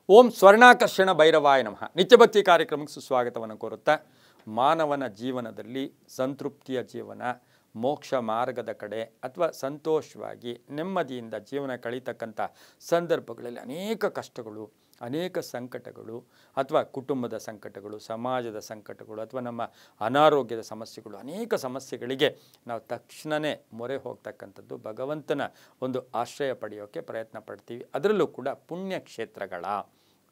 ಓಂ ಸ್ವರ್ಣಾಕರ್ಷಣ ಭೈರವಾಯ ನಮಃ. ನಿತ್ಯಭಕ್ತಿ ಕಾರ್ಯಕ್ರಮಕ್ಕೆ ಸುಸ್ವಾಗತವನ್ನು ಕೋರುತ್ತಾ, ಮಾನವನ ಜೀವನದಲ್ಲಿ ಸಂತೃಪ್ತಿಯ ಜೀವನ, ಮೋಕ್ಷ ಮಾರ್ಗದ ಕಡೆ ಅಥವಾ ಸಂತೋಷವಾಗಿ ನೆಮ್ಮದಿಯಿಂದ ಜೀವನ ಕಳೀತಕ್ಕಂಥ ಸಂದರ್ಭಗಳಲ್ಲಿ ಅನೇಕ ಕಷ್ಟಗಳು, ಅನೇಕ ಸಂಕಟಗಳು, ಅಥವಾ ಕುಟುಂಬದ ಸಂಕಟಗಳು, ಸಮಾಜದ ಸಂಕಟಗಳು, ಅಥವಾ ನಮ್ಮ ಅನಾರೋಗ್ಯದ ಸಮಸ್ಯೆಗಳು, ಅನೇಕ ಸಮಸ್ಯೆಗಳಿಗೆ ನಾವು ತಕ್ಷಣವೇ ಮೊರೆ ಹೋಗ್ತಕ್ಕಂಥದ್ದು ಭಗವಂತನ ಒಂದು ಆಶ್ರಯ ಪಡೆಯೋಕ್ಕೆ ಪ್ರಯತ್ನ ಪಡ್ತೀವಿ. ಅದರಲ್ಲೂ ಕೂಡ ಪುಣ್ಯಕ್ಷೇತ್ರಗಳ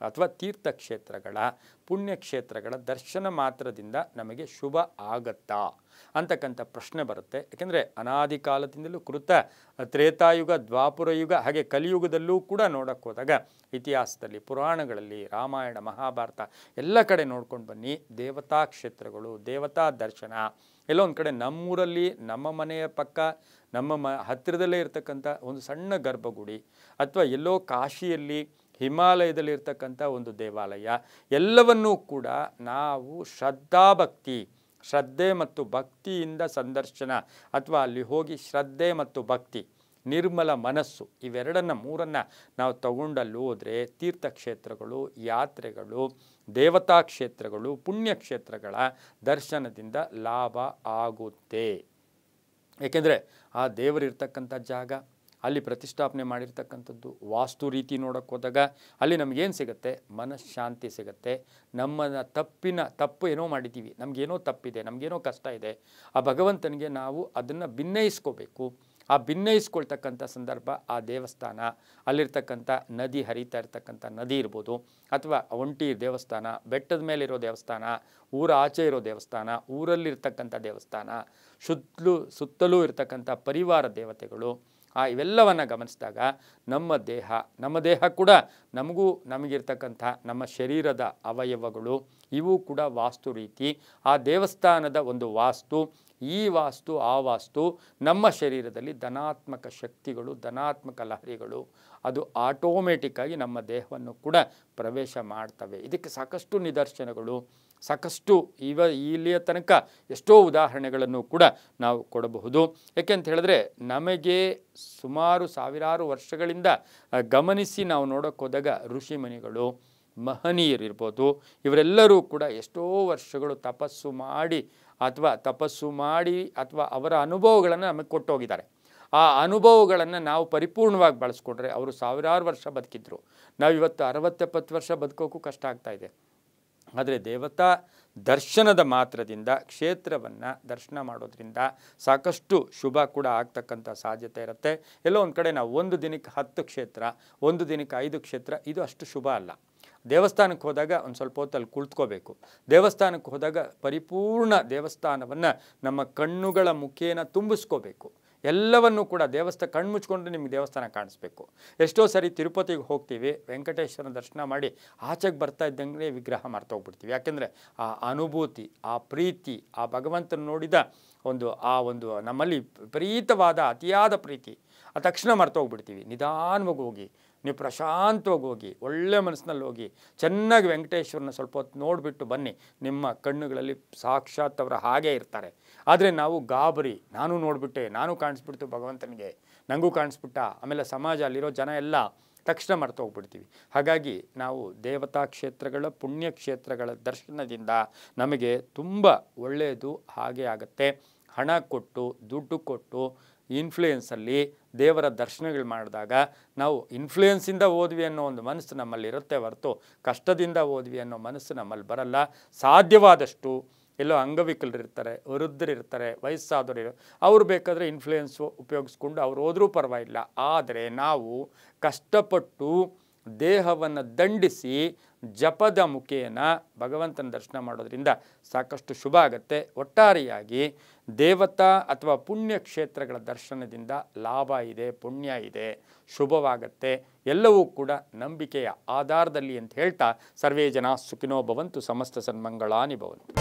ಅಥವಾ ತೀರ್ಥಕ್ಷೇತ್ರಗಳ ಪುಣ್ಯಕ್ಷೇತ್ರಗಳ ದರ್ಶನ ಮಾತ್ರದಿಂದ ನಮಗೆ ಶುಭ ಆಗತ್ತಾ ಅಂತಕ್ಕಂಥ ಪ್ರಶ್ನೆ ಬರುತ್ತೆ. ಯಾಕೆಂದರೆ ಅನಾದಿ ಕಾಲದಿಂದಲೂ ಕೃತ ತ್ರೇತಾಯುಗ, ದ್ವಾಪರ ಯುಗ, ಹಾಗೆ ಕಲಿಯುಗದಲ್ಲೂ ಕೂಡ ನೋಡೋಕ್ಕೆ ಹೋದಾಗ ಇತಿಹಾಸದಲ್ಲಿ, ಪುರಾಣಗಳಲ್ಲಿ, ರಾಮಾಯಣ, ಮಹಾಭಾರತ ಎಲ್ಲ ಕಡೆ ನೋಡ್ಕೊಂಡು ಬನ್ನಿ, ದೇವತಾ ಕ್ಷೇತ್ರಗಳು, ದೇವತಾ ದರ್ಶನ ಎಲ್ಲೋ ಒಂದು ಕಡೆ ನಮ್ಮೂರಲ್ಲಿ, ನಮ್ಮ ಮನೆಯ ಪಕ್ಕ, ನಮ್ಮ ಹತ್ತಿರದಲ್ಲೇ ಇರತಕ್ಕಂಥ ಒಂದು ಸಣ್ಣ ಗರ್ಭಗುಡಿ, ಅಥವಾ ಎಲ್ಲೋ ಕಾಶಿಯಲ್ಲಿ, ಹಿಮಾಲಯದಲ್ಲಿ ಇರ್ತಕ್ಕಂಥ ಒಂದು ದೇವಾಲಯ, ಎಲ್ಲವನ್ನೂ ಕೂಡ ನಾವು ಶ್ರದ್ಧೆ ಮತ್ತು ಭಕ್ತಿಯಿಂದ ಸಂದರ್ಶನ, ಅಥವಾ ಅಲ್ಲಿ ಹೋಗಿ ಶ್ರದ್ಧೆ ಮತ್ತು ಭಕ್ತಿ, ನಿರ್ಮಲ ಮನಸ್ಸು, ಇವೆರಡನ್ನು ಮೂರನ್ನು ನಾವು ತಗೊಂಡಲ್ಲಿ ಹೋದರೆ ತೀರ್ಥಕ್ಷೇತ್ರಗಳು, ಯಾತ್ರೆಗಳು, ದೇವತಾ ಕ್ಷೇತ್ರಗಳು, ಪುಣ್ಯಕ್ಷೇತ್ರಗಳ ದರ್ಶನದಿಂದ ಲಾಭ ಆಗುತ್ತೆ. ಏಕೆಂದರೆ ಆ ದೇವರಿರ್ತಕ್ಕಂಥ ಜಾಗ, ಅಲ್ಲಿ ಪ್ರತಿಷ್ಠಾಪನೆ ಮಾಡಿರ್ತಕ್ಕಂಥದ್ದು, ವಾಸ್ತು ರೀತಿ ನೋಡೋಕ್ಕೆ ಹೋದಾಗ ಅಲ್ಲಿ ನಮಗೇನು ಸಿಗುತ್ತೆ? ಮನಃಶಾಂತಿ ಸಿಗುತ್ತೆ. ನಮ್ಮನ್ನು ತಪ್ಪು ಏನೋ ಮಾಡಿದ್ದೀವಿ, ನಮಗೇನೋ ತಪ್ಪಿದೆ, ನಮಗೇನೋ ಕಷ್ಟ ಇದೆ, ಆ ಭಗವಂತನಿಗೆ ನಾವು ಅದನ್ನು ಭಿನ್ನಯಿಸ್ಕೋಬೇಕು. ಆ ಭಿನ್ನಯಿಸ್ಕೊಳ್ತಕ್ಕಂಥ ಸಂದರ್ಭ ಆ ದೇವಸ್ಥಾನ, ಅಲ್ಲಿರ್ತಕ್ಕಂಥ ನದಿ, ಹರಿತಾ ಇರ್ತಕ್ಕಂಥ ನದಿ ಇರ್ಬೋದು, ಅಥವಾ ಒಂಟಿ ದೇವಸ್ಥಾನ, ಬೆಟ್ಟದ ಮೇಲಿರೋ ದೇವಸ್ಥಾನ, ಊರ ಆಚೆ ಇರೋ ದೇವಸ್ಥಾನ, ಊರಲ್ಲಿರ್ತಕ್ಕಂಥ ದೇವಸ್ಥಾನ, ಸುತ್ತಲೂ ಇರ್ತಕ್ಕಂಥ ಪರಿವಾರ ದೇವತೆಗಳು, ಇವೆಲ್ಲವನ್ನು ಗಮನಿಸಿದಾಗ ನಮ್ಮ ದೇಹ ಕೂಡ ನಮಗಿರ್ತಕ್ಕಂಥ ನಮ್ಮ ಶರೀರದ ಅವಯವಗಳು ಇವು ಕೂಡ ವಾಸ್ತು ರೀತಿ, ಆ ದೇವಸ್ಥಾನದ ಒಂದು ವಾಸ್ತು, ಈ ವಾಸ್ತು ಆ ವಾಸ್ತು ನಮ್ಮ ಶರೀರದಲ್ಲಿ ಧನಾತ್ಮಕ ಶಕ್ತಿಗಳು, ಧನಾತ್ಮಕ ಲಹರಿಗಳು ಅದು ಆಟೋಮೆಟಿಕ್ಕಾಗಿ ನಮ್ಮ ದೇಹವನ್ನು ಕೂಡ ಪ್ರವೇಶ ಮಾಡ್ತವೆ. ಇದಕ್ಕೆ ಸಾಕಷ್ಟು ನಿದರ್ಶನಗಳು, ಸಾಕಷ್ಟು ಇಲ್ಲಿಯ ತನಕ ಎಷ್ಟೋ ಉದಾಹರಣೆಗಳನ್ನು ಕೂಡ ನಾವು ಕೊಡಬಹುದು. ಯಾಕೆಂತ ಹೇಳಿದ್ರೆ ನಮಗೆ ಸುಮಾರು ಸಾವಿರಾರು ವರ್ಷಗಳಿಂದ ಗಮನಿಸಿ ನಾವು ನೋಡೋಕ್ಕೆ ಹೋದಾಗ ಋಷಿಮುನಿಗಳು, ಮಹನೀಯರಿರ್ಬೋದು, ಇವರೆಲ್ಲರೂ ಕೂಡ ಎಷ್ಟೋ ವರ್ಷಗಳು ತಪಸ್ಸು ಮಾಡಿ ಅಥವಾ ಅವರ ಅನುಭವಗಳನ್ನು ನಮಗೆ ಕೊಟ್ಟೋಗಿದ್ದಾರೆ. ಆ ಅನುಭವಗಳನ್ನು ನಾವು ಪರಿಪೂರ್ಣವಾಗಿ ಬಳಸ್ಕೊಂಡ್ರೆ ಅವರು ಸಾವಿರಾರು ವರ್ಷ ಬದುಕಿದ್ರು. ನಾವಿವತ್ತು 60-70 ವರ್ಷ ಬದುಕೋಕ್ಕೂ ಕಷ್ಟ ಆಗ್ತಾಯಿದೆ. ಆದರೆ ದೇವತಾ ದರ್ಶನದ ಮಾತ್ರದಿಂದ, ಕ್ಷೇತ್ರವನ್ನು ದರ್ಶನ ಮಾಡೋದ್ರಿಂದ ಸಾಕಷ್ಟು ಶುಭ ಕೂಡ ಆಗ್ತಕ್ಕಂಥ ಸಾಧ್ಯತೆ ಇರುತ್ತೆ. ಎಲ್ಲೋ ಒಂದು ಕಡೆ ನಾವು ಒಂದು ದಿನಕ್ಕೆ 10 ಕ್ಷೇತ್ರ, ಒಂದು ದಿನಕ್ಕೆ 5 ಕ್ಷೇತ್ರ, ಇದು ಅಷ್ಟು ಶುಭ ಅಲ್ಲ. ದೇವಸ್ಥಾನಕ್ಕೆ ಹೋದಾಗ ಒಂದು ಸ್ವಲ್ಪ ಹೊತ್ತಲ್ಲಿ ಕುಳಿತುಕೋಬೇಕು. ದೇವಸ್ಥಾನಕ್ಕೆ ಹೋದಾಗ ಪರಿಪೂರ್ಣ ದೇವಸ್ಥಾನವನ್ನು ನಮ್ಮ ಕಣ್ಣುಗಳ ಮುಖೇನ ತುಂಬಿಸ್ಕೋಬೇಕು. ಎಲ್ಲವನ್ನೂ ಕೂಡ ಕಣ್ಣು ಮುಚ್ಕೊಂಡ್ರೆ ನಿಮಗೆ ದೇವಸ್ಥಾನ ಕಾಣಿಸ್ಬೇಕು. ಎಷ್ಟೋ ಸರಿ ತಿರುಪತಿಗೆ ಹೋಗ್ತೀವಿ, ವೆಂಕಟೇಶ್ವರನ ದರ್ಶನ ಮಾಡಿ ಆಚೆಗೆ ಬರ್ತಾ ಇದ್ದಂಗೆ ವಿಗ್ರಹ ಮರ್ತೋಗ್ಬಿಡ್ತೀವಿ. ಯಾಕೆಂದರೆ ಆ ಅನುಭೂತಿ, ಆ ಪ್ರೀತಿ, ಆ ಭಗವಂತನ ನೋಡಿದ ಒಂದು ನಮ್ಮಲ್ಲಿ ವಿಪರೀತವಾದ ಅತಿಯಾದ ಪ್ರೀತಿ ಆ ತಕ್ಷಣ ಮರ್ತೋಗ್ಬಿಡ್ತೀವಿ. ನಿಧಾನವಾಗಿ ಹೋಗಿ, ನೀವು ಪ್ರಶಾಂತವಾಗಿ ಹೋಗಿ, ಒಳ್ಳೆ ಮನಸ್ಸಿನಲ್ಲಿ ಹೋಗಿ, ಚೆನ್ನಾಗಿ ವೆಂಕಟೇಶ್ವರನ ಸ್ವಲ್ಪ ಹೊತ್ತು ನೋಡಿಬಿಟ್ಟು ಬನ್ನಿ. ನಿಮ್ಮ ಕಣ್ಣುಗಳಲ್ಲಿ ಸಾಕ್ಷಾತ್ ಅವರು ಹಾಗೇ ಇರ್ತಾರೆ. ಆದರೆ ನಾವು ಗಾಬರಿ, ನಾನು ನೋಡಿಬಿಟ್ಟೆ, ನಾನು ಕಾಣಿಸ್ಬಿಡ್ತು ಭಗವಂತನಿಗೆ, ನನಗೂ ಕಾಣಿಸ್ಬಿಟ್ಟ, ಆಮೇಲೆ ಸಮಾಜ, ಅಲ್ಲಿರೋ ಜನ ಎಲ್ಲ ತಕ್ಷಣ ಮರ್ತೋಗ್ಬಿಡ್ತೀವಿ. ಹಾಗಾಗಿ ನಾವು ದೇವತಾ ಕ್ಷೇತ್ರಗಳ, ಪುಣ್ಯಕ್ಷೇತ್ರಗಳ ದರ್ಶನದಿಂದ ನಮಗೆ ತುಂಬ ಒಳ್ಳೆಯದು ಹಾಗೇ ಆಗುತ್ತೆ. ಹಣ ಕೊಟ್ಟು, ದುಡ್ಡು ಕೊಟ್ಟು, ಇನ್ಫ್ಲೂಯೆನ್ಸಲ್ಲಿ ದೇವರ ದರ್ಶನಗಳು ಮಾಡಿದಾಗ ನಾವು ಇನ್ಫ್ಲೂಯೆನ್ಸಿಂದ ಓದ್ವಿ ಅನ್ನೋ ಒಂದು ಮನಸ್ಸು ನಮ್ಮಲ್ಲಿರುತ್ತೆ ಹೊರತು ಕಷ್ಟದಿಂದ ಓದ್ವಿ ಅನ್ನೋ ಮನಸ್ಸು ನಮ್ಮಲ್ಲಿ ಬರಲ್ಲ. ಸಾಧ್ಯವಾದಷ್ಟು ಎಲ್ಲೋ ಅಂಗವಿಕಲರಿರ್ತಾರೆ, ವೃದ್ಧರಿರ್ತಾರೆ, ವಯಸ್ಸಾದವರು, ಅವ್ರು ಬೇಕಾದರೆ ಇನ್ಫ್ಲೂಯೆನ್ಸು ಉಪಯೋಗಿಸ್ಕೊಂಡು ಅವ್ರು ಹೋದ್ರೂ ಪರವಾಗಿಲ್ಲ. ಆದರೆ ನಾವು ಕಷ್ಟಪಟ್ಟು ದೇಹವನ್ನು ದಂಡಿಸಿ ಜಪದ ಮುಖೇನ ಭಗವಂತನ ದರ್ಶನ ಮಾಡೋದ್ರಿಂದ ಸಾಕಷ್ಟು ಶುಭ ಆಗುತ್ತೆ. ಒಟ್ಟಾರೆಯಾಗಿ ದೇವತಾ ಅಥವಾ ಪುಣ್ಯಕ್ಷೇತ್ರಗಳ ದರ್ಶನದಿಂದ ಲಾಭ ಇದೆ, ಪುಣ್ಯ ಇದೆ, ಶುಭವಾಗತ್ತೆ. ಎಲ್ಲವೂ ಕೂಡ ನಂಬಿಕೆಯ ಆಧಾರದಲ್ಲಿ ಅಂತ ಹೇಳ್ತಾ, ಸರ್ವೇ ಜನ ಸುಖಿನೋ ಭವಂತು, ಸಮಸ್ತ ಸನ್ಮಂಗಳಾನಿ ಭವಂತು.